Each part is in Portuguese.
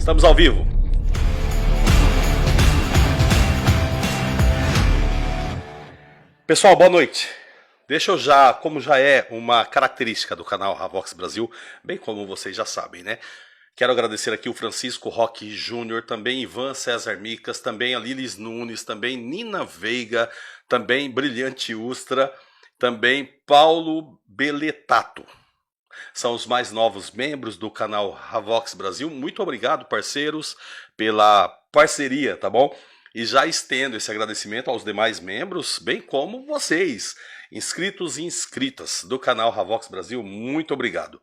Estamos ao vivo. Pessoal, boa noite. Deixa eu já, como já é uma característica do canal Havox Brasil, bem como vocês já sabem, né? Quero agradecer aqui o Francisco Roque Júnior, também Ivan César Micas, também a Lilis Nunes, também Nina Veiga, também Brilhante Ustra, também Paulo Beletato. São os mais novos membros do canal Havox Brasil. Muito obrigado, parceiros, pela parceria, tá bom? E já estendo esse agradecimento aos demais membros, bem como vocês, inscritos e inscritas do canal Havox Brasil. Muito obrigado.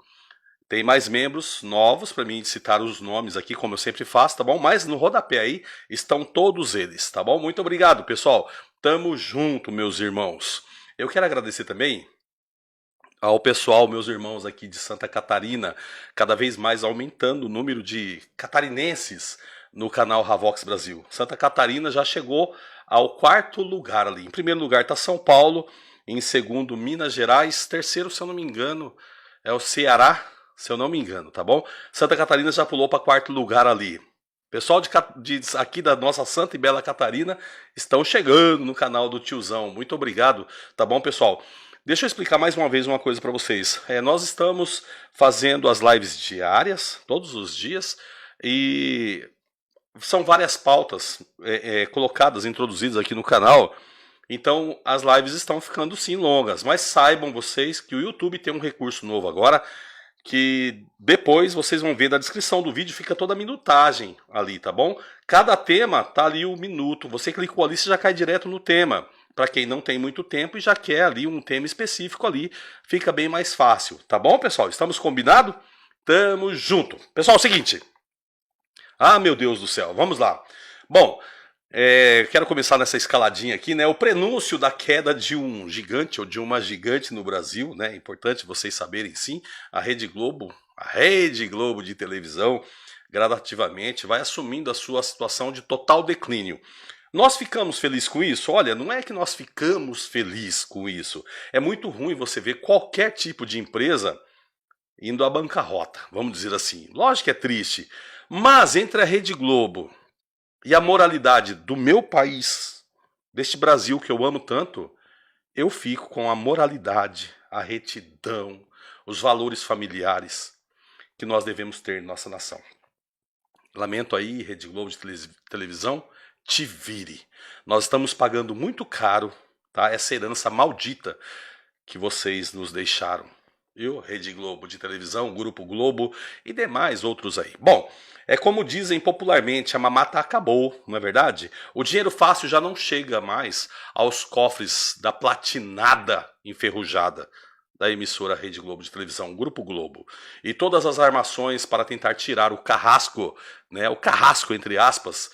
Tem mais membros novos para mim citar os nomes aqui, como eu sempre faço, tá bom? Mas no rodapé aí estão todos eles, tá bom? Muito obrigado, pessoal. Tamo junto, meus irmãos. Eu quero agradecer também ao pessoal, meus irmãos aqui de Santa Catarina, cada vez mais aumentando o número de catarinenses no canal Havox Brasil. Santa Catarina já chegou ao 4º lugar ali. Em primeiro lugar está São Paulo, em segundo Minas Gerais, terceiro, se eu não me engano, é o Ceará, se eu não me engano, tá bom? Santa Catarina já pulou para 4º lugar ali. Pessoal aqui da nossa Santa e Bela Catarina estão chegando no canal do Tiozão. Muito obrigado, tá bom, pessoal? Deixa eu explicar mais uma vez uma coisa para vocês. Nós estamos fazendo as lives diárias, todos os dias, e são várias pautas colocadas, introduzidas aqui no canal. Então as lives estão ficando sim longas, mas saibam vocês que o YouTube tem um recurso novo agora, que depois vocês vão ver na descrição do vídeo, fica toda a minutagem ali, tá bom? Cada tema tá ali um minuto, você clicou ali, você já cai direto no tema. Para quem não tem muito tempo e já quer ali um tema específico ali, fica bem mais fácil, tá bom, pessoal? Estamos combinados? Tamo junto. Pessoal, é o seguinte. Ah, meu Deus do céu, vamos lá. Bom, quero começar nessa escaladinha aqui, né? O prenúncio da queda de um gigante ou de uma gigante no Brasil, né? É importante vocês saberem, sim. A Rede Globo de televisão, gradativamente vai assumindo a sua situação de total declínio. Nós ficamos felizes com isso? Olha, não é que nós ficamos felizes com isso. É muito ruim você ver qualquer tipo de empresa indo à bancarrota, vamos dizer assim. Lógico que é triste, mas entre a Rede Globo e a moralidade do meu país, deste Brasil que eu amo tanto, eu fico com a moralidade, a retidão, os valores familiares que nós devemos ter em nossa nação. Lamento aí, Rede Globo de televisão, te vire. Nós estamos pagando muito caro, tá? Essa herança maldita que vocês nos deixaram. Viu? Rede Globo de televisão, Grupo Globo e demais outros aí. Bom, é como dizem popularmente, a mamata acabou, não é verdade? O dinheiro fácil já não chega mais aos cofres da platinada enferrujada da emissora Rede Globo de televisão, Grupo Globo. E todas as armações para tentar tirar o carrasco, né? O carrasco entre aspas,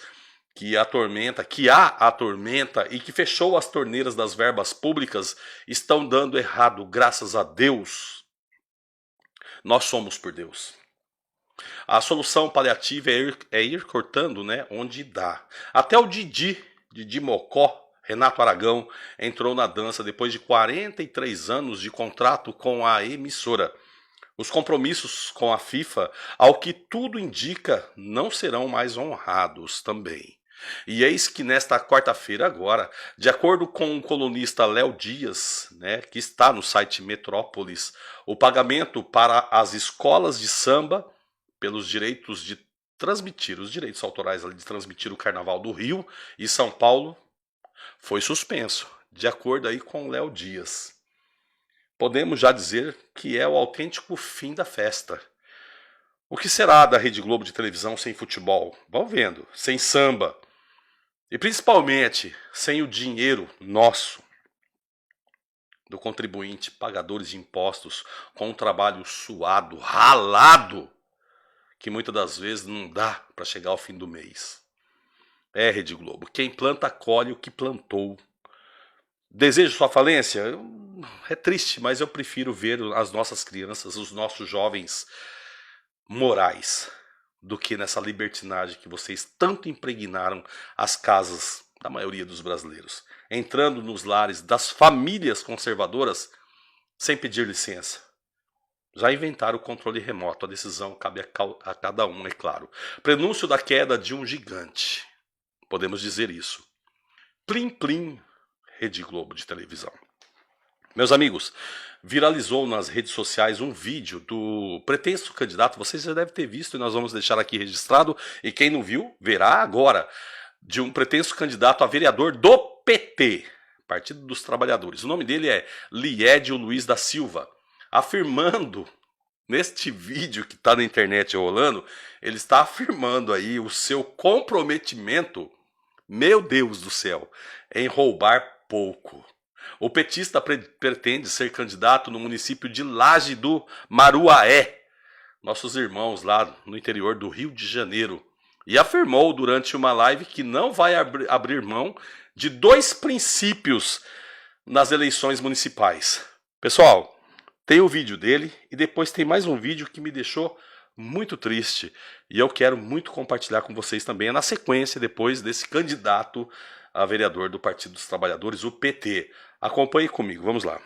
que a atormenta e que fechou as torneiras das verbas públicas estão dando errado, graças a Deus. Nós somos por Deus. A solução paliativa é ir cortando, né, onde dá. Até o Didi Mocó, Renato Aragão, entrou na dança depois de 43 anos de contrato com a emissora. Os compromissos com a FIFA, ao que tudo indica, não serão mais honrados também. E eis que nesta quarta-feira agora, de acordo com o colunista Léo Dias, né, que está no site Metrópolis, o pagamento para as escolas de samba pelos direitos de transmitir, os direitos autorais de transmitir o Carnaval do Rio e São Paulo, foi suspenso, de acordo aí com Léo Dias. Podemos já dizer que é o autêntico fim da festa. O que será da Rede Globo de televisão sem futebol? Vamos vendo, sem samba. E principalmente sem o dinheiro nosso, do contribuinte, pagadores de impostos, com um trabalho suado, ralado, que muitas das vezes não dá para chegar ao fim do mês. Rede Globo, quem planta colhe o que plantou. Desejo sua falência? É triste, mas eu prefiro ver as nossas crianças, os nossos jovens morais, do que nessa libertinagem que vocês tanto impregnaram as casas da maioria dos brasileiros, entrando nos lares das famílias conservadoras sem pedir licença. já inventaram o controle remoto. A decisão cabe a cada um, é claro. Prenúncio da queda de um gigante. Podemos dizer isso. Plim, plim, Rede Globo de televisão. Meus amigos, viralizou nas redes sociais um vídeo do pretenso candidato, vocês já devem ter visto e nós vamos deixar aqui registrado, e quem não viu, verá agora, de um pretenso candidato a vereador do PT, Partido dos Trabalhadores. O nome dele é Liédio Luiz da Silva, afirmando, neste vídeo que está na internet rolando, ele está afirmando aí o seu comprometimento, meu Deus do céu, em roubar pouco. O petista pretende ser candidato no município de Laje do Maruaé, nossos irmãos lá no interior do Rio de Janeiro, e afirmou durante uma live que não vai abrir mão de 2 princípios nas eleições municipais. Pessoal, tem o vídeo dele e depois tem mais um vídeo que me deixou muito triste e eu quero muito compartilhar com vocês também na sequência depois desse candidato a vereador do Partido dos Trabalhadores, o PT. Acompanhe comigo, vamos lá.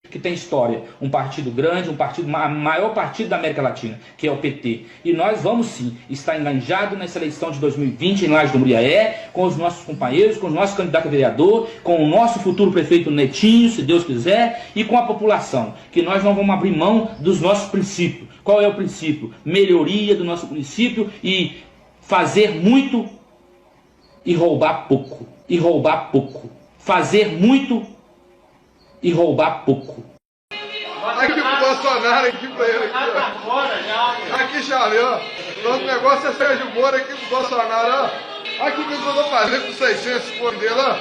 Que tem história, um partido grande, maior partido da América Latina, que é o PT. E nós vamos sim estar engajados nessa eleição de 2020 em Laje do Muriaé, com os nossos companheiros, com o nosso candidato a vereador, com o nosso futuro prefeito Netinho, se Deus quiser, e com a população, que nós não vamos abrir mão dos nossos princípios. Qual é o princípio? Melhoria do nosso município e fazer muito e roubar pouco. E roubar pouco. Fazer muito e roubar pouco. Aqui pro Bolsonaro, aqui pra ele. Aqui, ó. Aqui, Charlie, ó. Nosso negócio é Sérgio Moro aqui pro Bolsonaro, ó. Aqui o que eu vou fazer com 600 esconder, ó.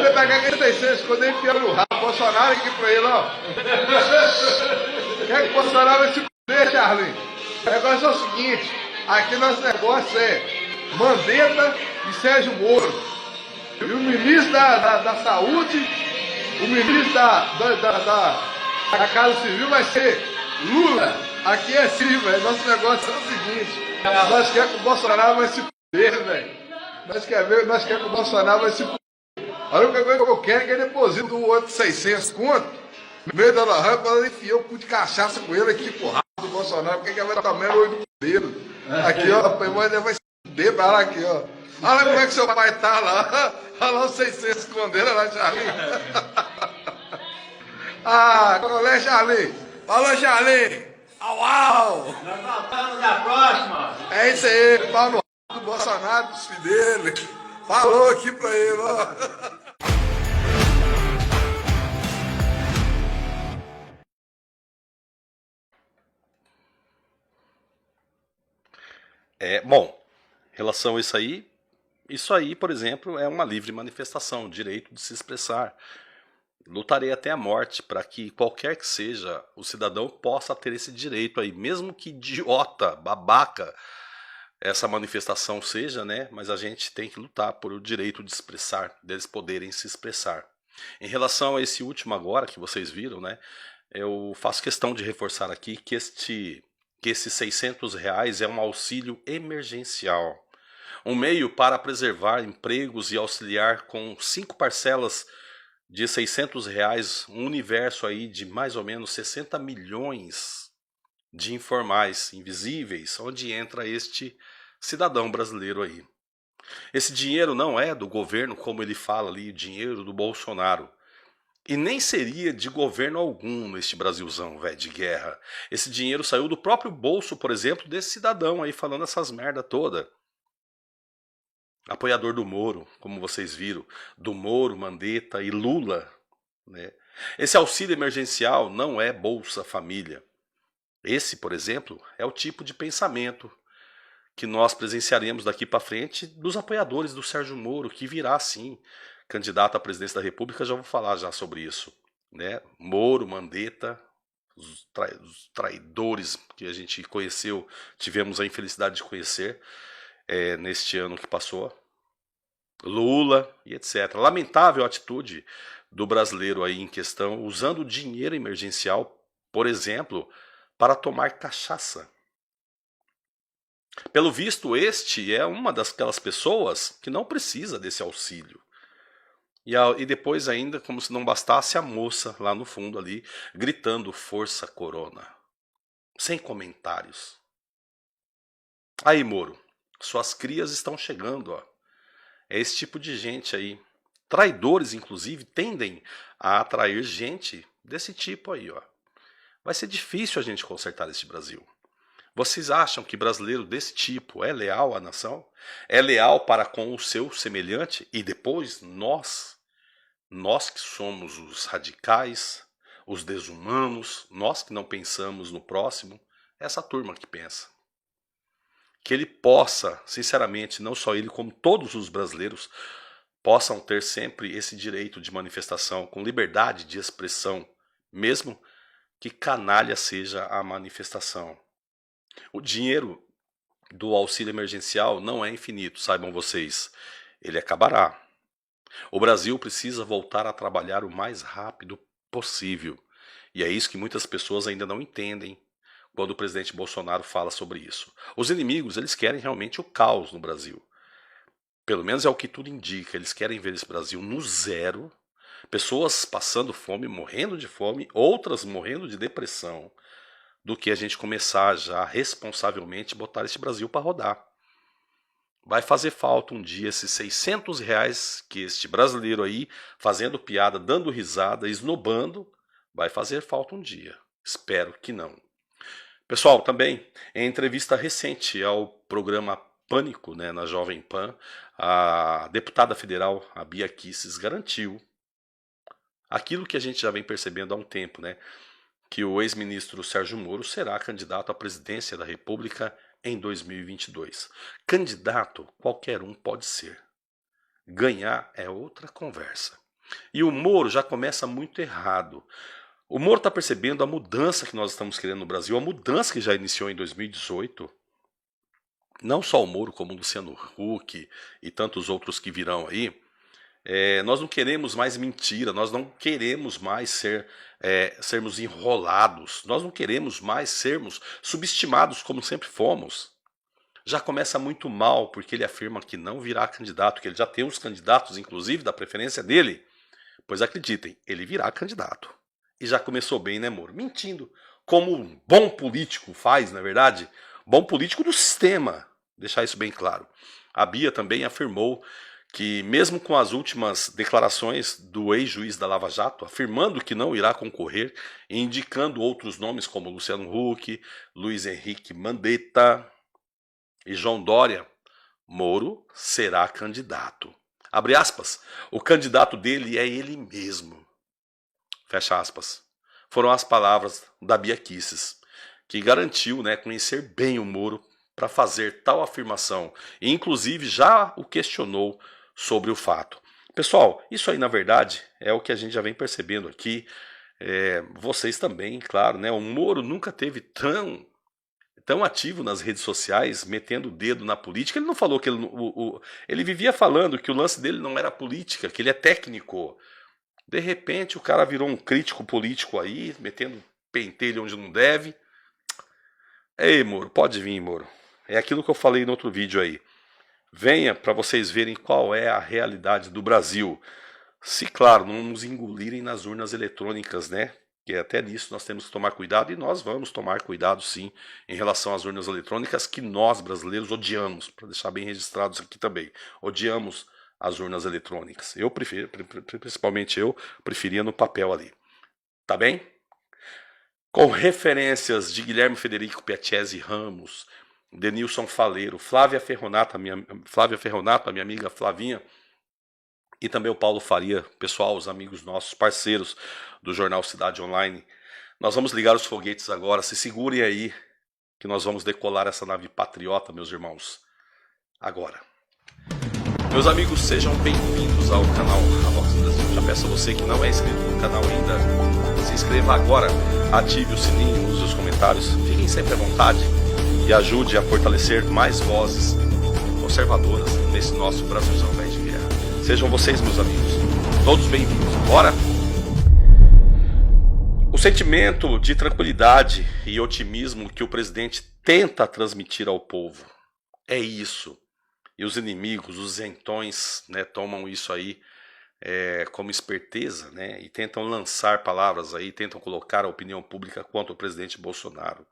Vou pegar aquele 600 esconder e enfiar no rabo. Bolsonaro aqui pra ele, ó. Quer que o Bolsonaro vai se fuder, Charlie? O negócio é o seguinte: aqui nosso negócio é Mandetta e Sérgio Moro. E o ministro da Saúde, o ministro da Casa Civil vai ser Lula. Aqui é assim, velho. Nosso negócio é o seguinte: nós queremos que o Bolsonaro vai se fuder, velho. Nós queremos que o Bolsonaro vai se fuder. A única coisa que eu quero é que ele deposite o outro 600 conto no meio da laranja para enfiar o cu de cachaça com ele aqui pro rabo do Bolsonaro, porque ele vai tomar o olho do dedo. Aqui, ó, vai se fuder pra lá aqui, ó. Olha como é que seu pai tá lá. Olha lá os 600 esconderam lá, Charlie. Ah, qual é, Charlie? Falou, Charlie. Au, au. Nós voltamos na próxima. É isso aí, pau no r*** do Bolsonaro, dos filhos dele. Falou aqui pra ele, ó. Bom, em relação a isso aí, por exemplo, é uma livre manifestação, direito de se expressar. Lutarei até a morte para que qualquer que seja o cidadão possa ter esse direito aí, mesmo que idiota, babaca essa manifestação seja, né? Mas a gente tem que lutar por o direito de expressar, deles poderem se expressar. Em relação a esse último agora que vocês viram, né? Eu faço questão de reforçar aqui que esses R$600 é um auxílio emergencial. Um meio para preservar empregos e auxiliar com 5 parcelas de R$600, um universo aí de mais ou menos 60 milhões de informais invisíveis, onde entra este cidadão brasileiro aí. Esse dinheiro não é do governo, como ele fala ali, dinheiro do Bolsonaro. E nem seria de governo algum neste Brasilzão, velho, de guerra. Esse dinheiro saiu do próprio bolso, por exemplo, desse cidadão aí falando essas merda toda. Apoiador do Moro, como vocês viram, do Moro, Mandetta e Lula, né? Esse auxílio emergencial não é Bolsa Família. Esse, por exemplo, é o tipo de pensamento que nós presenciaremos daqui para frente dos apoiadores do Sérgio Moro, que virá sim candidato à presidência da República. Já vou falar já sobre isso, né? Moro, Mandetta, os traidores que a gente conheceu, tivemos a infelicidade de conhecer neste ano que passou, Lula e etc. Lamentável a atitude do brasileiro aí em questão, usando o dinheiro emergencial, por exemplo, para tomar cachaça. Pelo visto, este é uma daquelas pessoas que não precisa desse auxílio. E depois ainda, como se não bastasse, a moça lá no fundo ali, gritando Força Corona. Sem comentários. Aí, Moro, suas crias estão chegando, ó. É esse tipo de gente aí. Traidores, inclusive, tendem a atrair gente desse tipo aí, ó. Vai ser difícil a gente consertar este Brasil. Vocês acham que brasileiro desse tipo é leal à nação? É leal para com o seu semelhante? E depois nós que somos os radicais, os desumanos, nós que não pensamos no próximo, essa turma que pensa. Que ele possa, sinceramente, não só ele, como todos os brasileiros, possam ter sempre esse direito de manifestação com liberdade de expressão, mesmo que canalha seja a manifestação. O dinheiro do auxílio emergencial não é infinito, saibam vocês. Ele acabará. O Brasil precisa voltar a trabalhar o mais rápido possível. E é isso que muitas pessoas ainda não entendem quando o presidente Bolsonaro fala sobre isso. Os inimigos, eles querem realmente o caos no Brasil. Pelo menos é o que tudo indica. Eles querem ver esse Brasil no zero. Pessoas passando fome, morrendo de fome, outras morrendo de depressão, do que a gente começar já responsavelmente botar esse Brasil para rodar. Vai fazer falta um dia esses R$600 que este brasileiro aí, fazendo piada, dando risada, esnobando, vai fazer falta um dia. Espero que não. Pessoal, também, em entrevista recente ao programa Pânico, né, na Jovem Pan, a deputada federal, a Bia Kicis, garantiu aquilo que a gente já vem percebendo há um tempo, né, que o ex-ministro Sérgio Moro será candidato à presidência da República em 2022. Candidato, qualquer um pode ser. Ganhar é outra conversa. E o Moro já começa muito errado. O Moro está percebendo a mudança que nós estamos querendo no Brasil, a mudança que já iniciou em 2018. Não só o Moro, como o Luciano Huck e tantos outros que virão aí. Nós não queremos mais mentira, nós não queremos mais sermos enrolados, nós não queremos mais sermos subestimados como sempre fomos. Já começa muito mal, porque ele afirma que não virá candidato, que ele já tem os candidatos, inclusive, da preferência dele. Pois acreditem, ele virá candidato. E já começou bem, né, Moro? Mentindo, como um bom político faz, na verdade, bom político do sistema, deixar isso bem claro. A Bia também afirmou que mesmo com as últimas declarações do ex-juiz da Lava Jato, afirmando que não irá concorrer e indicando outros nomes como Luciano Huck, Luiz Henrique Mandetta e João Dória, Moro será candidato. Abre aspas, o candidato dele é ele mesmo. Fecha aspas. Foram as palavras da Bia Kicis, que garantiu, né, conhecer bem o Moro para fazer tal afirmação e inclusive já o questionou sobre o fato. Pessoal, isso aí na verdade é o que a gente já vem percebendo aqui, vocês também, claro, né? O Moro nunca teve tão ativo nas redes sociais, metendo o dedo na política. Ele não falou que ele vivia falando que o lance dele não era política, que ele é técnico. De repente o cara virou um crítico político aí, metendo pentelho onde não deve. Ei, Moro, pode vir, Moro. É aquilo que eu falei no outro vídeo aí. Venha para vocês verem qual é a realidade do Brasil. Se, claro, não nos engolirem nas urnas eletrônicas, né? Que até nisso nós temos que tomar cuidado e nós vamos tomar cuidado sim em relação às urnas eletrônicas que nós brasileiros odiamos, para deixar bem registrados aqui também. Odiamos as urnas eletrônicas. Eu prefiro, principalmente eu, preferia no papel ali. Tá bem? Com referências de Guilherme Federico Piattesi Ramos, Denilson Faleiro, Flávia Ferronato, a minha amiga Flavinha, e também o Paulo Faria, pessoal, os amigos nossos, parceiros do Jornal Cidade Online. Nós vamos ligar os foguetes agora, se segurem aí, que nós vamos decolar essa nave patriota, meus irmãos. Agora. Meus amigos, sejam bem-vindos ao canal Ravox Brasil. Já peço a você que não é inscrito no canal ainda, se inscreva agora, ative o sininho, use os comentários, fiquem sempre à vontade e ajude a fortalecer mais vozes conservadoras nesse nosso Brasilzão velho de guerra. Sejam vocês, meus amigos, todos bem-vindos. Bora! O sentimento de tranquilidade e otimismo que o presidente tenta transmitir ao povo é isso. E os inimigos, os isentões, né, tomam isso aí como esperteza, né, e tentam lançar palavras aí, tentam colocar a opinião pública contra o presidente Bolsonaro.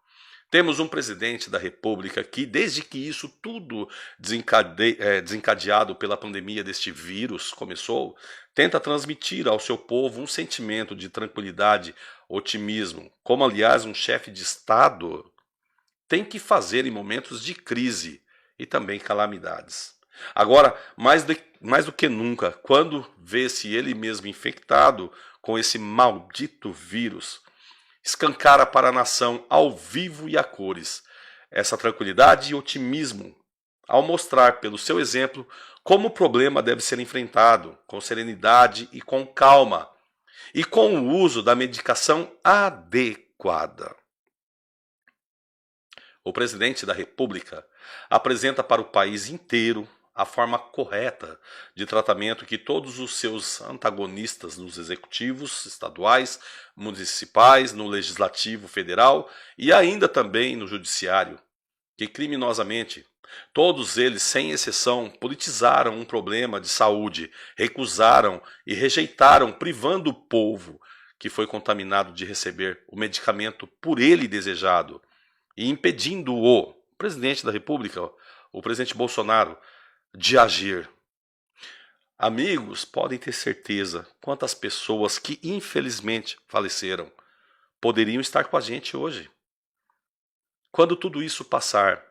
Temos um presidente da República que, desde que isso tudo desencadeado pela pandemia deste vírus começou, tenta transmitir ao seu povo um sentimento de tranquilidade, otimismo, como aliás um chefe de Estado tem que fazer em momentos de crise e também calamidades. Agora, mais do que nunca, quando vê-se ele mesmo infectado com esse maldito vírus, escancara para a nação ao vivo e a cores essa tranquilidade e otimismo, ao mostrar pelo seu exemplo como o problema deve ser enfrentado com serenidade e com calma, e com o uso da medicação adequada. O presidente da República apresenta para o país inteiro a forma correta de tratamento que todos os seus antagonistas nos executivos estaduais, municipais, no legislativo federal e ainda também no judiciário, que criminosamente, todos eles, sem exceção, politizaram um problema de saúde, recusaram e rejeitaram, privando o povo que foi contaminado de receber o medicamento por ele desejado e impedindo o presidente da República, o presidente Bolsonaro, de agir. Amigos, podem ter certeza quantas pessoas que infelizmente faleceram poderiam estar com a gente hoje. Quando tudo isso passar,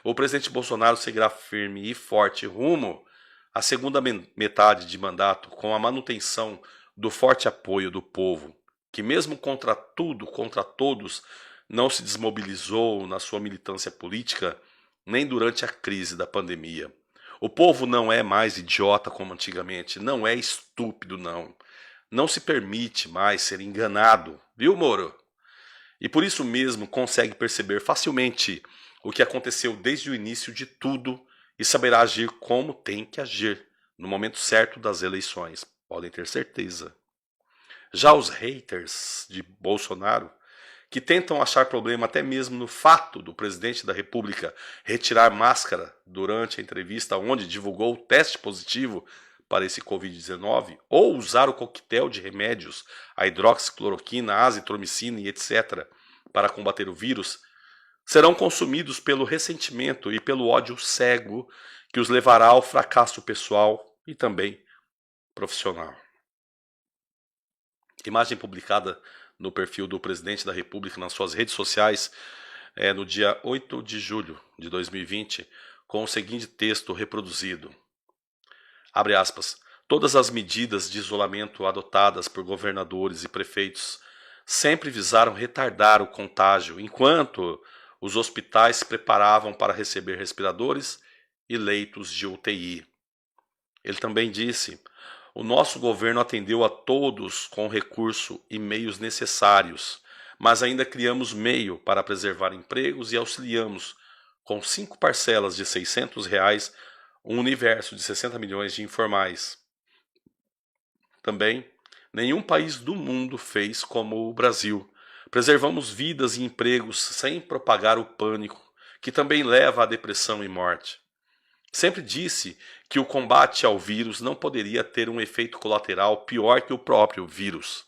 o presidente Bolsonaro seguirá firme e forte rumo à segunda metade de mandato, com a manutenção do forte apoio do povo, que mesmo contra tudo, contra todos, não se desmobilizou na sua militância política, nem durante a crise da pandemia. O povo não é mais idiota como antigamente, não é estúpido não. Não se permite mais ser enganado, viu, Moro? E por isso mesmo consegue perceber facilmente o que aconteceu desde o início de tudo e saberá agir como tem que agir no momento certo das eleições, podem ter certeza. Já os haters de Bolsonaro, que tentam achar problema até mesmo no fato do presidente da República retirar máscara durante a entrevista onde divulgou o teste positivo para esse Covid-19, ou usar o coquetel de remédios, a hidroxicloroquina, a azitromicina e etc., para combater o vírus, serão consumidos pelo ressentimento e pelo ódio cego que os levará ao fracasso pessoal e também profissional. Imagem publicada no perfil do presidente da República nas suas redes sociais no dia 8 de julho de 2020, com o seguinte texto reproduzido. Abre aspas. Todas as medidas de isolamento adotadas por governadores e prefeitos sempre visaram retardar o contágio, enquanto os hospitais se preparavam para receber respiradores e leitos de UTI. Ele também disse: o nosso governo atendeu a todos com recurso e meios necessários, mas ainda criamos meio para preservar empregos e auxiliamos, com 5 parcelas de R$600, um universo de 60 milhões de informais. Também, nenhum país do mundo fez como o Brasil. Preservamos vidas e empregos sem propagar o pânico, que também leva à depressão e morte. Sempre disse que o combate ao vírus não poderia ter um efeito colateral pior que o próprio vírus.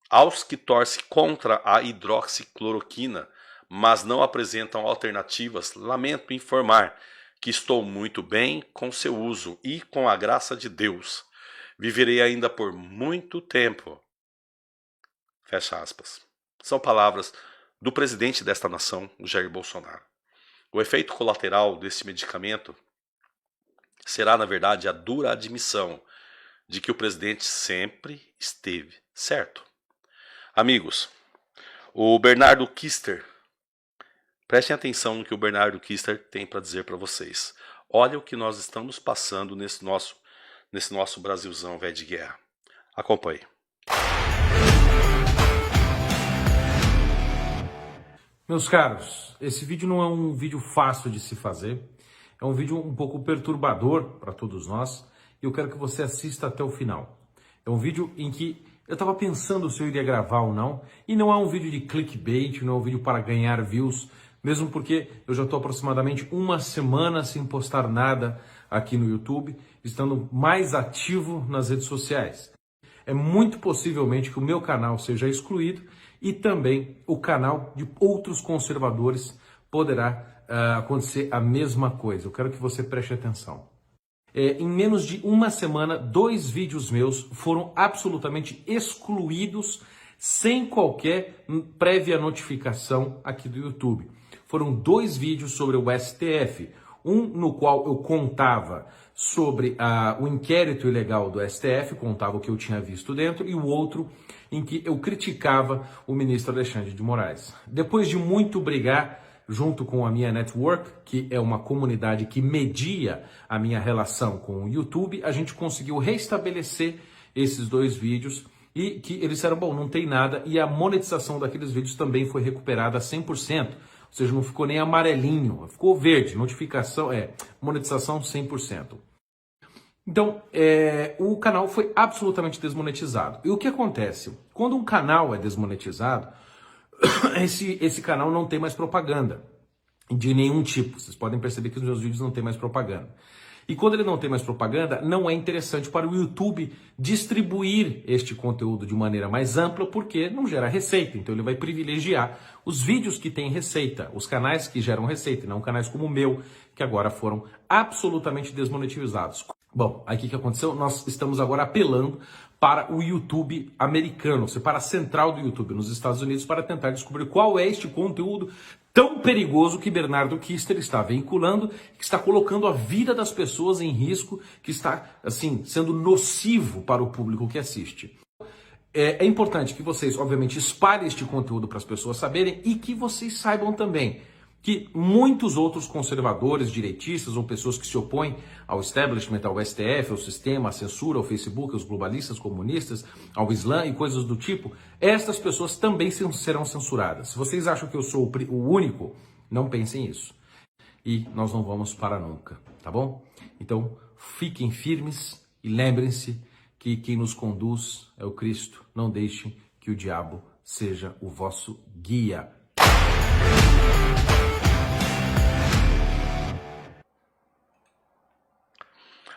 Aos que torcem contra a hidroxicloroquina, mas não apresentam alternativas, lamento informar que estou muito bem com seu uso e, com a graça de Deus, viverei ainda por muito tempo. Fecha aspas. São palavras do presidente desta nação, o Jair Bolsonaro. O efeito colateral desse medicamento será, na verdade, a dura admissão de que o presidente sempre esteve certo. Amigos, o Bernardo Kister, prestem atenção no que o Bernardo Kister tem para dizer para vocês. Olha o que nós estamos passando nesse nosso Brasilzão velho de guerra. Acompanhe. Meus caros, esse vídeo não é um vídeo fácil de se fazer. É um vídeo um pouco perturbador para todos nós e eu quero que você assista até o final. É um vídeo em que eu estava pensando se eu iria gravar ou não, e não é um vídeo de clickbait, não é um vídeo para ganhar views, mesmo porque eu já estou aproximadamente uma semana sem postar nada aqui no YouTube, estando mais ativo nas redes sociais. É muito possivelmente que o meu canal seja excluído e também o canal de outros conservadores poderá acontecer a mesma coisa. Eu quero que você preste atenção. Em menos de uma semana, 2 vídeos meus foram absolutamente excluídos sem qualquer prévia notificação aqui do YouTube. Foram 2 vídeos sobre o STF, um no qual eu contava sobre o inquérito ilegal do STF, contava o que eu tinha visto dentro, e o outro em que eu criticava o ministro Alexandre de Moraes. Depois de muito brigar, junto com a minha network, que é uma comunidade que media a minha relação com o YouTube, a gente conseguiu restabelecer esses 2 vídeos e que eles disseram, bom, não tem nada, e a monetização daqueles vídeos também foi recuperada a 100%, ou seja, não ficou nem amarelinho, ficou verde, notificação, monetização 100%. Então, o canal foi absolutamente desmonetizado. E o que acontece? Quando um canal é desmonetizado, esse canal não tem mais propaganda de nenhum tipo. Vocês podem perceber que os meus vídeos não tem mais propaganda. E quando ele não tem mais propaganda, não é interessante para o YouTube distribuir este conteúdo de maneira mais ampla, porque não gera receita. Então ele vai privilegiar os vídeos que têm receita, os canais que geram receita, e não canais como o meu, que agora foram absolutamente desmonetizados. Bom, aí o que aconteceu? Nós estamos agora apelando para o YouTube americano, para a central do YouTube nos Estados Unidos, para tentar descobrir qual é este conteúdo tão perigoso que Bernardo Kister está veiculando, que está colocando a vida das pessoas em risco, que está, assim, sendo nocivo para o público que assiste. É importante que vocês, obviamente, espalhem este conteúdo para as pessoas saberem e que vocês saibam também que muitos outros conservadores, direitistas ou pessoas que se opõem ao establishment, ao STF, ao sistema, à censura, ao Facebook, aos globalistas, comunistas, ao Islã e coisas do tipo, estas pessoas também serão censuradas. Se vocês acham que eu sou o único, não pensem isso. E nós não vamos parar nunca, tá bom? Então, fiquem firmes e lembrem-se que quem nos conduz é o Cristo. Não deixem que o diabo seja o vosso guia.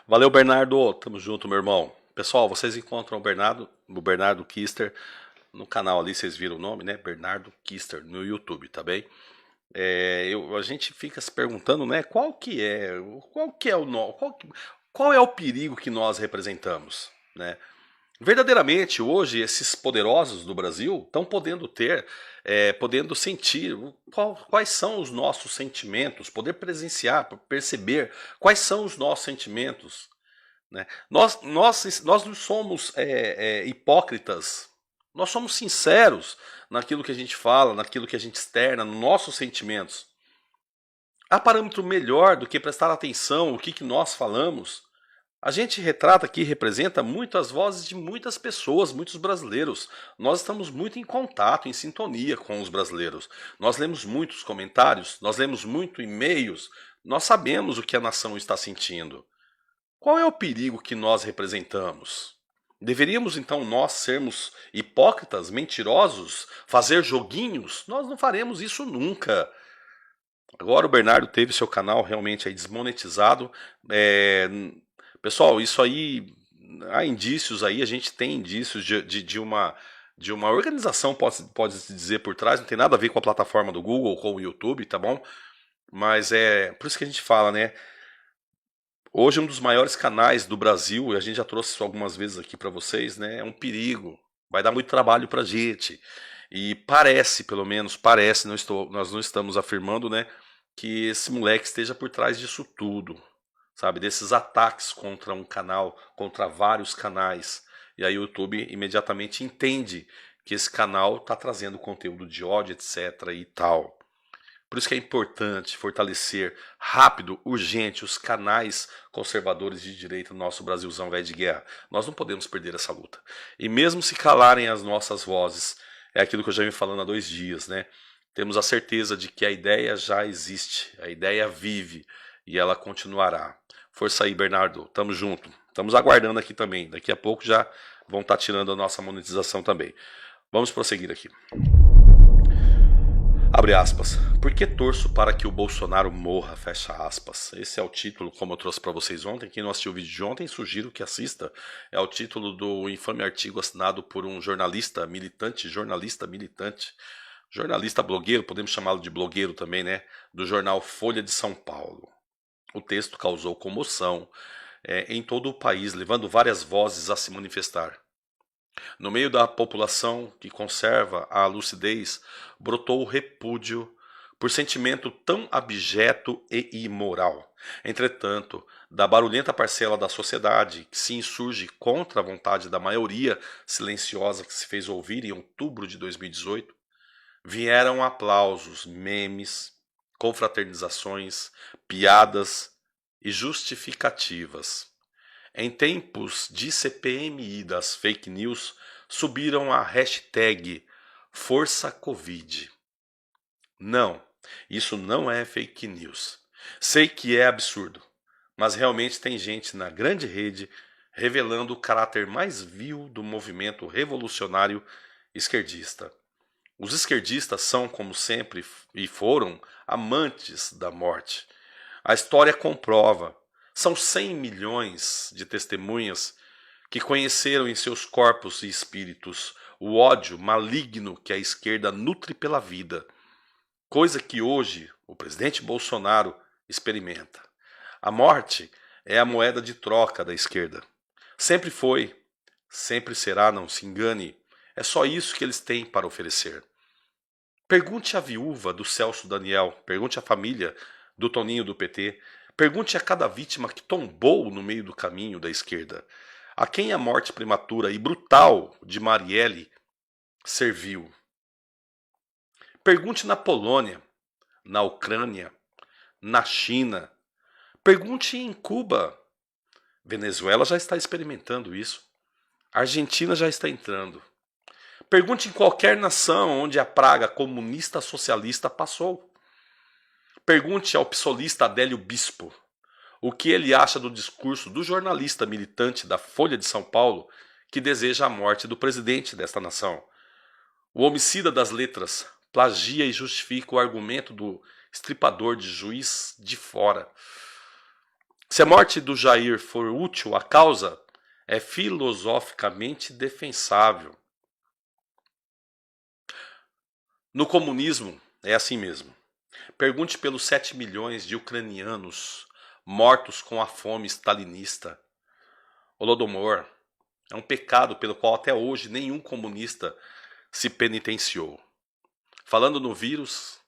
Valeu, Bernardo. Tamo junto, meu irmão. Pessoal, vocês encontram o Bernardo Kister, no canal ali, vocês viram o nome, né? Bernardo Kister, no YouTube, tá bem? A gente fica se perguntando, né? Qual é o perigo que nós representamos, né? Verdadeiramente, hoje, esses poderosos do Brasil estão podendo sentir quais são os nossos sentimentos, poder presenciar, perceber quais são os nossos sentimentos, né? Nós não somos hipócritas, nós somos sinceros naquilo que a gente fala, naquilo que a gente externa, nos nossos sentimentos. Há parâmetro melhor do que prestar atenção no que nós falamos? A gente retrata aqui, representa muitas vozes de muitas pessoas, muitos brasileiros. Nós estamos muito em contato, em sintonia com os brasileiros. Nós lemos muitos comentários, nós lemos muito e-mails, nós sabemos o que a nação está sentindo. Qual é o perigo que nós representamos? Deveríamos então nós sermos hipócritas, mentirosos, fazer joguinhos? Nós não faremos isso nunca. Agora o Bernardo teve seu canal realmente aí desmonetizado. Pessoal, isso aí, há indícios aí, a gente tem indícios de uma organização, pode-se dizer, por trás, não tem nada a ver com a plataforma do Google, com o YouTube, tá bom? Mas por isso que a gente fala, né? Hoje um dos maiores canais do Brasil, e a gente já trouxe isso algumas vezes aqui para vocês, né? É um perigo, vai dar muito trabalho pra gente. E parece, pelo menos, nós não estamos afirmando, né, que esse moleque esteja por trás disso tudo. Sabe, desses ataques contra um canal, contra vários canais. E aí o YouTube imediatamente entende que esse canal está trazendo conteúdo de ódio, etc. e tal. Por isso que é importante fortalecer rápido, urgente, os canais conservadores de direita do nosso Brasilzão velho de guerra. Nós não podemos perder essa luta. E mesmo se calarem as nossas vozes, é aquilo que eu já vim falando há 2 dias, né? Temos a certeza de que a ideia já existe, a ideia vive e ela continuará. Força aí, Bernardo. Tamo junto. Estamos aguardando aqui também. Daqui a pouco já vão estar tirando a nossa monetização também. Vamos prosseguir aqui. Abre aspas. Por que torço para que o Bolsonaro morra? Fecha aspas. Esse é o título, como eu trouxe para vocês ontem. Quem não assistiu o vídeo de ontem, sugiro que assista. É o título do infame artigo assinado por um jornalista militante, jornalista blogueiro, podemos chamá-lo de blogueiro também, né? Do jornal Folha de São Paulo. O texto causou comoção em todo o país, levando várias vozes a se manifestar. No meio da população que conserva a lucidez, brotou o repúdio por sentimento tão abjeto e imoral. Entretanto, da barulhenta parcela da sociedade que se insurge contra a vontade da maioria silenciosa que se fez ouvir em outubro de 2018, vieram aplausos, memes, confraternizações, piadas e justificativas. Em tempos de CPMI das fake news, subiram a hashtag ForçaCovid. Não, isso não é fake news. Sei que é absurdo, mas realmente tem gente na grande rede revelando o caráter mais vil do movimento revolucionário esquerdista. Os esquerdistas são, como sempre, e foram amantes da morte. A história comprova. São 100 milhões de testemunhas que conheceram em seus corpos e espíritos o ódio maligno que a esquerda nutre pela vida, coisa que hoje o presidente Bolsonaro experimenta. A morte é a moeda de troca da esquerda. Sempre foi, sempre será, não se engane. É só isso que eles têm para oferecer. Pergunte à viúva do Celso Daniel, pergunte à família do Toninho do PT, pergunte a cada vítima que tombou no meio do caminho da esquerda, a quem a morte prematura e brutal de Marielle serviu. Pergunte na Polônia, na Ucrânia, na China, pergunte em Cuba. Venezuela já está experimentando isso. A Argentina já está entrando. Pergunte em qualquer nação onde a praga comunista socialista passou. Pergunte ao psolista Adélio Bispo o que ele acha do discurso do jornalista militante da Folha de São Paulo que deseja a morte do presidente desta nação. O homicida das letras plagia e justifica o argumento do estripador de Juiz de Fora. Se a morte do Jair for útil à causa, é filosoficamente defensável. No comunismo é assim mesmo. Pergunte pelos 7 milhões de ucranianos mortos com a fome stalinista. Holodomor é um pecado pelo qual até hoje nenhum comunista se penitenciou. Falando no vírus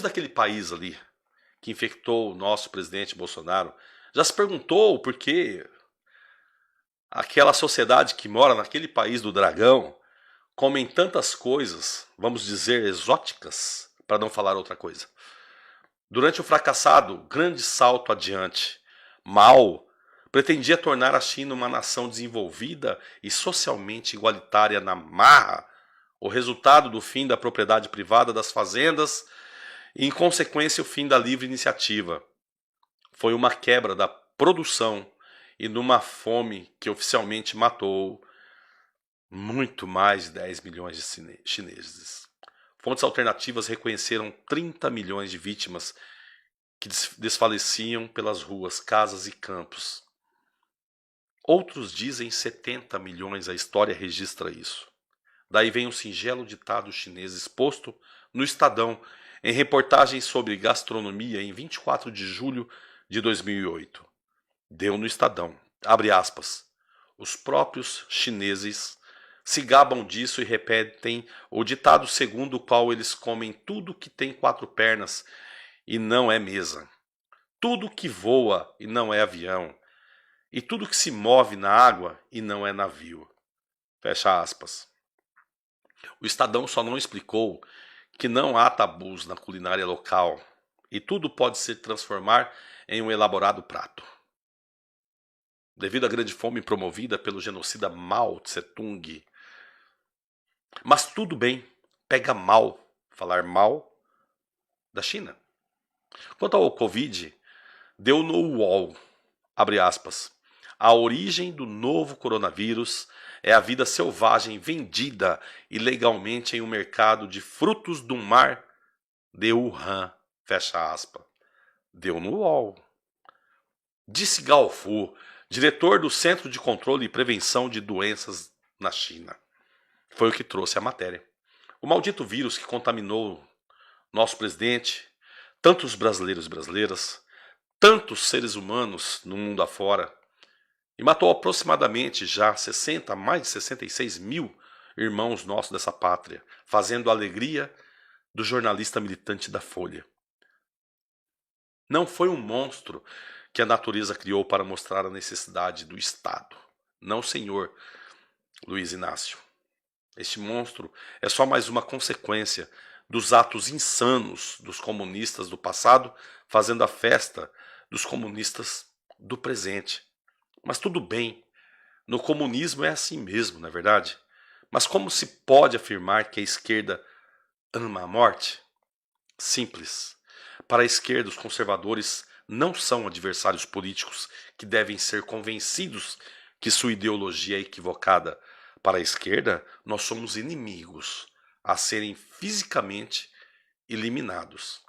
daquele país ali que infectou o nosso presidente Bolsonaro, já se perguntou por que aquela sociedade que mora naquele país do dragão comem tantas coisas, vamos dizer, exóticas, para não falar outra coisa. Durante o fracassado grande salto adiante, Mao pretendia tornar a China uma nação desenvolvida e socialmente igualitária na marra, o resultado do fim da propriedade privada das fazendas e, em consequência, o fim da livre iniciativa. Foi uma quebra da produção e numa fome que oficialmente matou muito mais de 10 milhões de chineses. Fontes alternativas reconheceram 30 milhões de vítimas que desfaleciam pelas ruas, casas e campos. Outros dizem 70 milhões, a história registra isso. Daí vem um singelo ditado chinês exposto no Estadão, em reportagem sobre gastronomia em 24 de julho de 2008. Deu no Estadão, abre aspas, os próprios chineses se gabam disso e repetem o ditado segundo o qual eles comem tudo que tem 4 pernas e não é mesa, tudo que voa e não é avião, e tudo que se move na água e não é navio. Fecha aspas. O Estadão só não explicou que não há tabus na culinária local e tudo pode se transformar em um elaborado prato. Devido à grande fome promovida pelo genocida Mao Tse-tung. Mas tudo bem, pega mal falar mal da China. Quanto ao Covid, deu no UOL, abre aspas, a origem do novo coronavírus é a vida selvagem vendida ilegalmente em um mercado de frutos do mar de Wuhan. Fecha aspas. Deu no UOL. Disse Gao Fu, diretor do Centro de Controle e Prevenção de Doenças na China. Foi o que trouxe a matéria. O maldito vírus que contaminou nosso presidente, tantos brasileiros e brasileiras, tantos seres humanos no mundo afora, e matou aproximadamente já mais de 66 mil irmãos nossos dessa pátria, fazendo a alegria do jornalista militante da Folha. Não foi um monstro que a natureza criou para mostrar a necessidade do Estado. Não, senhor Luiz Inácio. Este monstro é só mais uma consequência dos atos insanos dos comunistas do passado, fazendo a festa dos comunistas do presente. Mas tudo bem, no comunismo é assim mesmo, não é verdade? Mas como se pode afirmar que a esquerda ama a morte? Simples. Para a esquerda, os conservadores não são adversários políticos que devem ser convencidos que sua ideologia é equivocada. Para a esquerda, nós somos inimigos a serem fisicamente eliminados.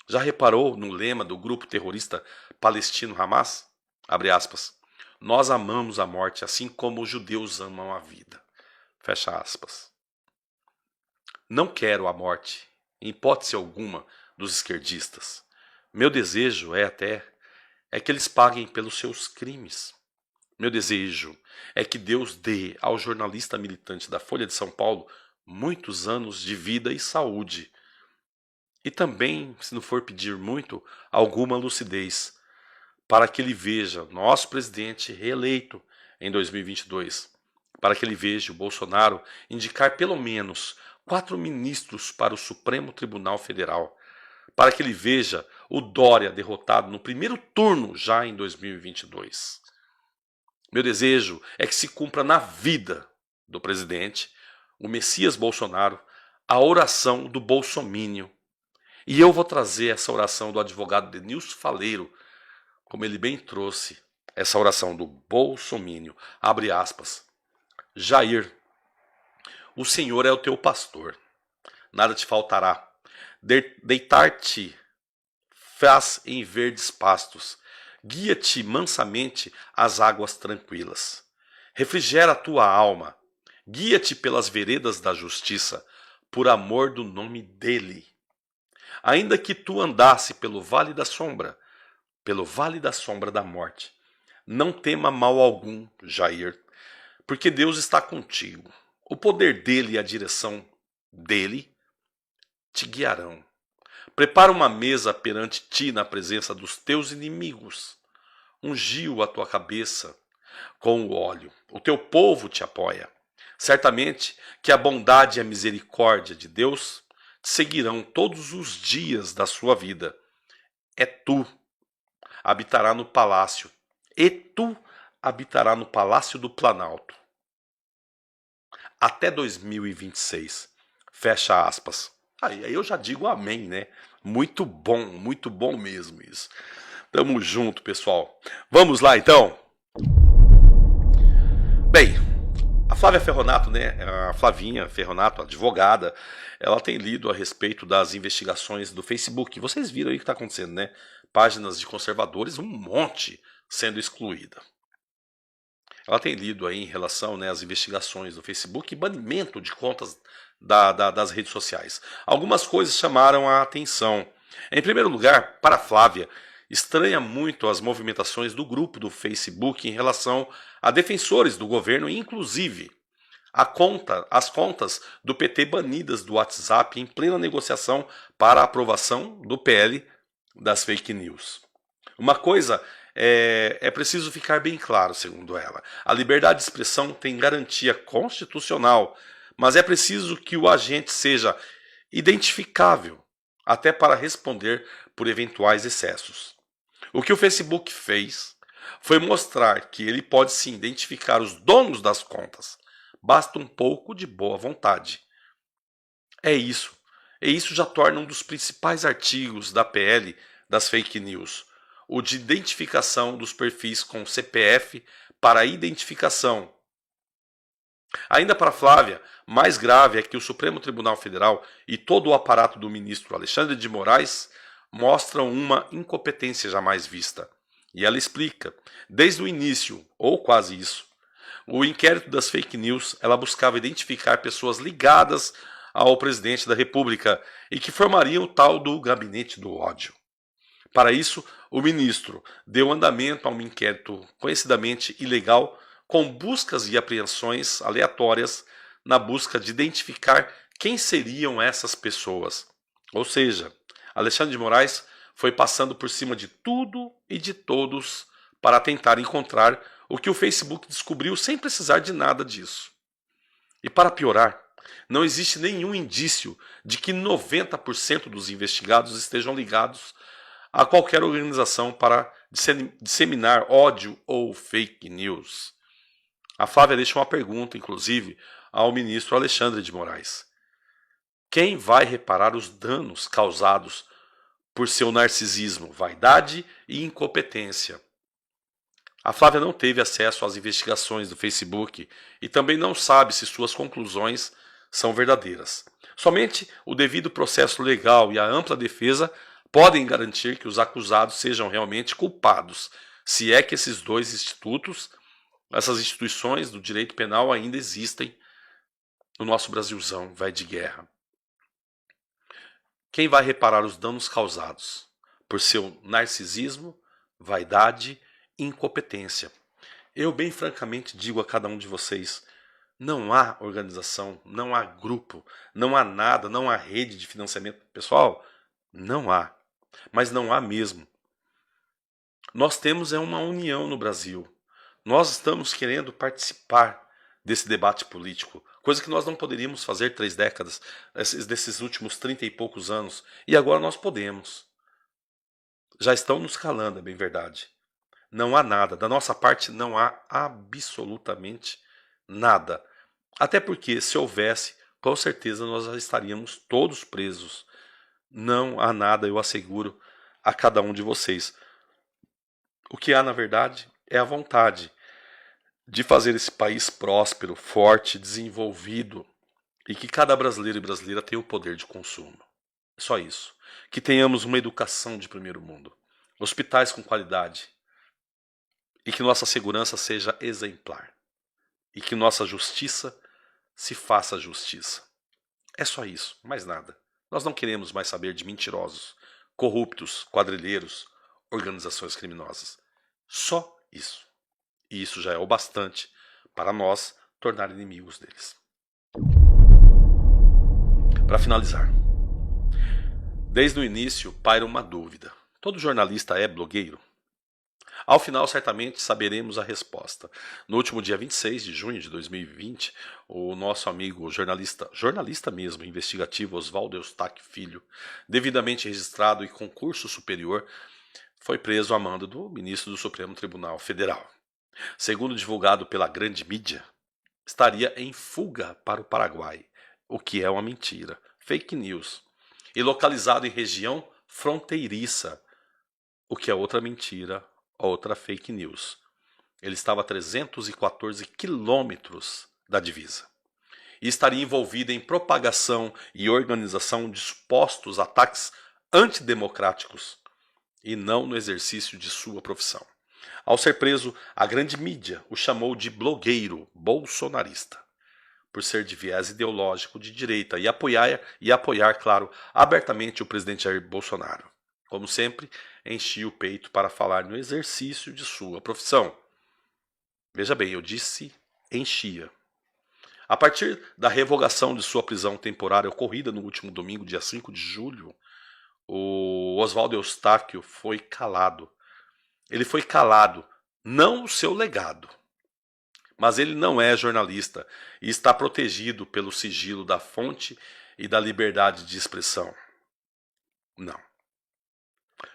Já reparou no lema do grupo terrorista palestino Hamas? Abre aspas. Nós amamos a morte assim como os judeus amam a vida. Fecha aspas. Não quero a morte, em hipótese alguma, dos esquerdistas. Meu desejo é que eles paguem pelos seus crimes. Meu desejo é que Deus dê ao jornalista militante da Folha de São Paulo muitos anos de vida e saúde. E também, se não for pedir muito, alguma lucidez, para que ele veja nosso presidente reeleito em 2022, para que ele veja o Bolsonaro indicar pelo menos 4 ministros para o Supremo Tribunal Federal, para que ele veja o Dória derrotado no primeiro turno já em 2022. Meu desejo é que se cumpra na vida do presidente, o Messias Bolsonaro, a oração do bolsomínio. E eu vou trazer essa oração do advogado Denilson Faleiro, como ele bem trouxe, essa oração do bolsomínio. Abre aspas. Jair, o Senhor é o teu pastor, nada te faltará. Deitar-te faz em verdes pastos, guia-te mansamente às águas tranquilas. Refrigera a tua alma, guia-te pelas veredas da justiça, por amor do nome dele. Ainda que tu andasse pelo vale da sombra da morte, não tema mal algum, Jair, porque Deus está contigo. O poder dele e a direção dele te guiarão. Prepara uma mesa perante ti na presença dos teus inimigos. Ungiu a tua cabeça com o óleo. O teu povo te apoia. Certamente que a bondade e a misericórdia de Deus te seguirão todos os dias da sua vida. Habitará no palácio. E tu habitará no palácio do Planalto. Até 2026. Fecha aspas. Aí eu já digo amém, né? Muito bom mesmo isso. Tamo junto, pessoal. Vamos lá, então. Bem, a Flávia Ferronato, né? A Flavinha Ferronato, advogada, ela tem lido a respeito das investigações do Facebook. Vocês viram aí o que está acontecendo, né? Páginas de conservadores, um monte sendo excluída. Ela tem lido aí em relação, né, às investigações do Facebook e banimento de contas das redes sociais. Algumas coisas chamaram a atenção. Em primeiro lugar, para Flávia, estranha muito as movimentações do grupo do Facebook em relação a defensores do governo, inclusive as contas do PT banidas do WhatsApp em plena negociação para a aprovação do PL das fake news. Uma coisa é preciso ficar bem claro, segundo ela. A liberdade de expressão tem garantia constitucional, mas é preciso que o agente seja identificável, até para responder por eventuais excessos. O que o Facebook fez foi mostrar que ele pode sim identificar os donos das contas. Basta um pouco de boa vontade. É isso. E isso já torna um dos principais artigos da PL das fake news, o de identificação dos perfis com CPF para identificação. Ainda para Flávia, mais grave é que o Supremo Tribunal Federal e todo o aparato do ministro Alexandre de Moraes mostram uma incompetência jamais vista. E ela explica, desde o início, ou quase isso, o inquérito das fake news, ela buscava identificar pessoas ligadas ao presidente da República e que formariam o tal do gabinete do ódio. Para isso, o ministro deu andamento a um inquérito conhecidamente ilegal com buscas e apreensões aleatórias na busca de identificar quem seriam essas pessoas. Ou seja, Alexandre de Moraes foi passando por cima de tudo e de todos para tentar encontrar o que o Facebook descobriu sem precisar de nada disso. E para piorar, não existe nenhum indício de que 90% dos investigados estejam ligados a qualquer organização para disseminar ódio ou fake news. A Flávia deixa uma pergunta, inclusive, ao ministro Alexandre de Moraes. Quem vai reparar os danos causados por seu narcisismo, vaidade e incompetência? A Flávia não teve acesso às investigações do Facebook e também não sabe se suas conclusões são verdadeiras. Somente o devido processo legal e a ampla defesa podem garantir que os acusados sejam realmente culpados, se é que esses dois institutos, essas instituições do direito penal ainda existem no nosso Brasilzão, vai de guerra. Quem vai reparar os danos causados por seu narcisismo, vaidade e incompetência? Eu bem francamente digo a cada um de vocês, não há organização, não há grupo, não há nada, não há rede de financiamento pessoal, não há, mas não há mesmo. Nós temos uma união no Brasil, nós estamos querendo participar desse debate político, coisa que nós não poderíamos fazer 3 décadas, desses últimos 30 e poucos anos, e agora nós podemos. Já estão nos calando, é bem verdade. Não há nada, da nossa parte não há absolutamente nada. Até porque, se houvesse, com certeza nós já estaríamos todos presos. Não há nada, eu asseguro a cada um de vocês. O que há, na verdade, é a vontade de fazer esse país próspero, forte, desenvolvido e que cada brasileiro e brasileira tenha o poder de consumo. Só isso. Que tenhamos uma educação de primeiro mundo, hospitais com qualidade e que nossa segurança seja exemplar e que nossa justiça se faça justiça. É só isso, mais nada. Nós não queremos mais saber de mentirosos, corruptos, quadrilheiros, organizações criminosas. Só isso. E isso já é o bastante para nós tornar inimigos deles. Para finalizar, desde o início paira uma dúvida. Todo jornalista é blogueiro? Ao final, certamente saberemos a resposta. No último dia 26 de junho de 2020, o nosso amigo jornalista mesmo, investigativo Oswaldo Eustáquio Filho, devidamente registrado e concurso superior, foi preso a mando do ministro do Supremo Tribunal Federal. Segundo divulgado pela grande mídia, estaria em fuga para o Paraguai, o que é uma mentira, fake news, e localizado em região fronteiriça, o que é outra mentira, outra fake news. Ele estava a 314 quilômetros da divisa e estaria envolvido em propagação e organização de supostos ataques antidemocráticos e não no exercício de sua profissão. Ao ser preso, a grande mídia o chamou de blogueiro bolsonarista, por ser de viés ideológico de direita e apoiar, claro, abertamente o presidente Jair Bolsonaro. Como sempre, enchia o peito para falar no exercício de sua profissão. Veja bem, eu disse enchia. A partir da revogação de sua prisão temporária ocorrida no último domingo, dia 5 de julho, o Oswaldo Eustáquio foi calado. Ele foi calado, não o seu legado. Mas ele não é jornalista e está protegido pelo sigilo da fonte e da liberdade de expressão. Não.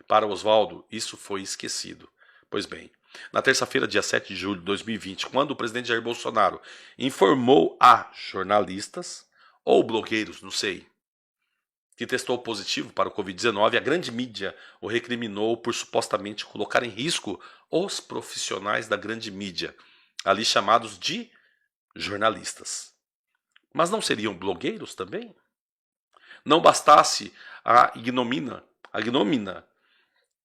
Para Oswaldo, isso foi esquecido. Pois bem, na terça-feira, dia 7 de julho de 2020, quando o presidente Jair Bolsonaro informou a jornalistas, ou blogueiros, não sei, que testou positivo para o Covid-19, a grande mídia o recriminou por supostamente colocar em risco os profissionais da grande mídia, ali chamados de jornalistas. Mas não seriam blogueiros também? Não bastasse a ignomina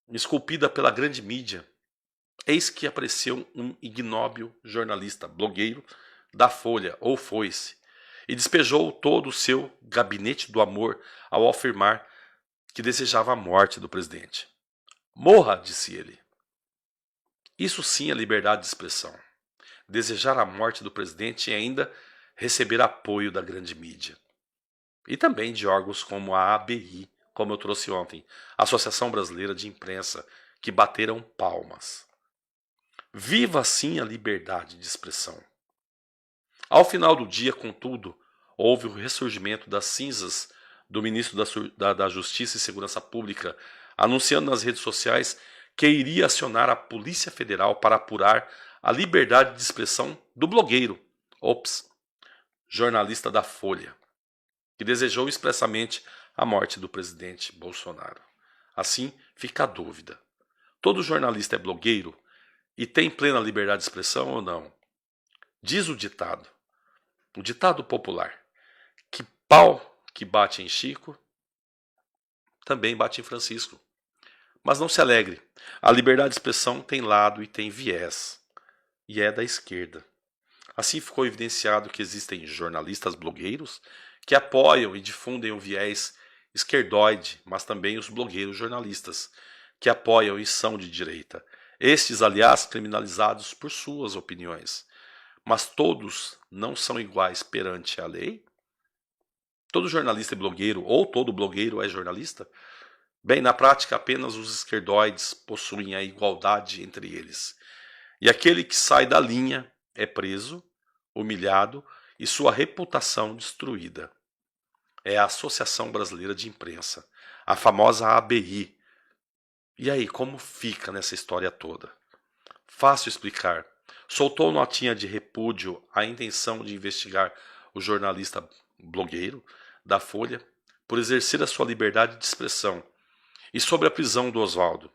esculpida pela grande mídia, eis que apareceu um ignóbil jornalista, blogueiro, da Folha, ou Foice, e despejou todo o seu gabinete do amor ao afirmar que desejava a morte do presidente. Morra, disse ele. Isso sim é liberdade de expressão. Desejar a morte do presidente e ainda receber apoio da grande mídia. E também de órgãos como a ABI, como eu trouxe ontem, Associação Brasileira de Imprensa, que bateram palmas. Viva assim a liberdade de expressão. Ao final do dia, contudo, houve o ressurgimento das cinzas do ministro da Justiça e Segurança Pública, anunciando nas redes sociais que iria acionar a Polícia Federal para apurar a liberdade de expressão do blogueiro, jornalista da Folha, que desejou expressamente a morte do presidente Bolsonaro. Assim, fica a dúvida. Todo jornalista é blogueiro e tem plena liberdade de expressão ou não? Diz o ditado popular, que pau que bate em Chico, também bate em Francisco. Mas não se alegre, a liberdade de expressão tem lado e tem viés, e é da esquerda. Assim ficou evidenciado que existem jornalistas blogueiros que apoiam e difundem o viés esquerdoide, mas também os blogueiros jornalistas, que apoiam e são de direita. Estes, aliás, criminalizados por suas opiniões. Mas todos não são iguais perante a lei? Todo jornalista é blogueiro, ou todo blogueiro é jornalista? Bem, na prática, apenas os esquerdoides possuem a igualdade entre eles. E aquele que sai da linha é preso, humilhado e sua reputação destruída. É a Associação Brasileira de Imprensa, a famosa ABI. E aí, como fica nessa história toda? Fácil explicar. Soltou notinha de repúdio à intenção de investigar o jornalista blogueiro da Folha por exercer a sua liberdade de expressão. E sobre a prisão do Oswaldo?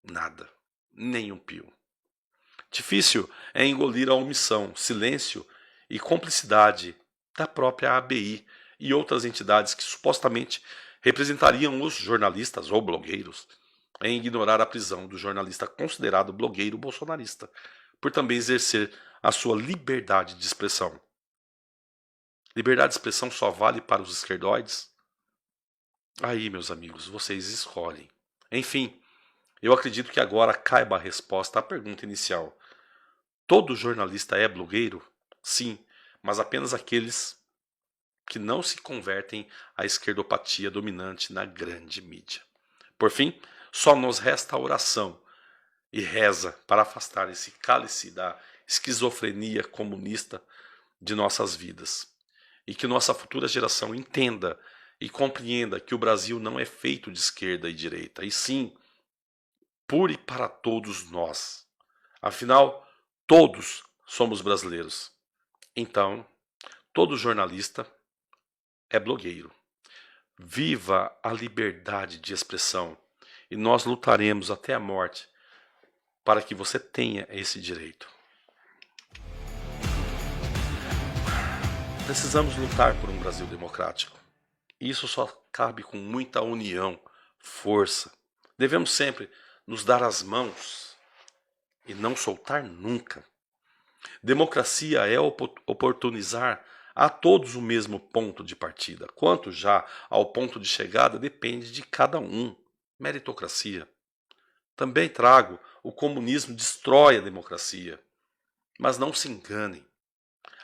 Nada, nem um pio. Difícil é engolir a omissão, silêncio e cumplicidade da própria ABI e outras entidades que supostamente representariam os jornalistas ou blogueiros em ignorar a prisão do jornalista considerado blogueiro bolsonarista, por também exercer a sua liberdade de expressão. Liberdade de expressão só vale para os esquerdoides? Aí, meus amigos, vocês escolhem. Enfim, eu acredito que agora caiba a resposta à pergunta inicial. Todo jornalista é blogueiro? Sim, mas apenas aqueles que não se convertem à esquerdopatia dominante na grande mídia. Por fim, só nos resta a oração e reza para afastar esse cálice da esquizofrenia comunista de nossas vidas. E que nossa futura geração entenda e compreenda que o Brasil não é feito de esquerda e direita, e sim por e para todos nós. Afinal, todos somos brasileiros. Então, todo jornalista é blogueiro. Viva a liberdade de expressão e nós lutaremos até a morte para que você tenha esse direito. Precisamos lutar por um Brasil democrático. Isso só cabe com muita união, força. Devemos sempre nos dar as mãos e não soltar nunca. Democracia é oportunizar a todos o mesmo ponto de partida. Quanto já ao ponto de chegada depende de cada um. Meritocracia. Também trago: o comunismo destrói a democracia. Mas não se enganem.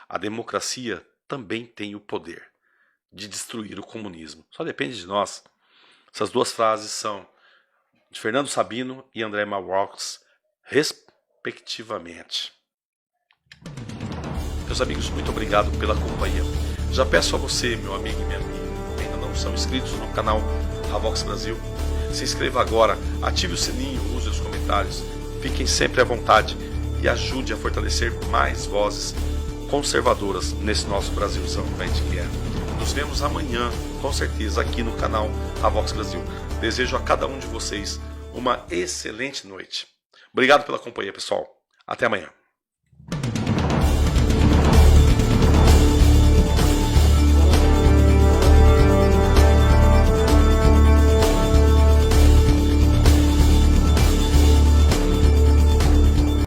A democracia também tem o poder de destruir o comunismo. Só depende de nós. Essas duas frases são de Fernando Sabino e André Malraux, respectivamente. Meus amigos, muito obrigado pela companhia. Já peço a você, meu amigo e minha amiga, que ainda não são inscritos no canal Havox Brasil, se inscreva agora, ative o sininho, use os comentários, fiquem sempre à vontade e ajude a fortalecer mais vozes conservadoras nesse nosso Brasilzão que a gente quer. Nos vemos amanhã, com certeza, aqui no canal Havox Brasil. Desejo a cada um de vocês uma excelente noite. Obrigado pela companhia, pessoal. Até amanhã.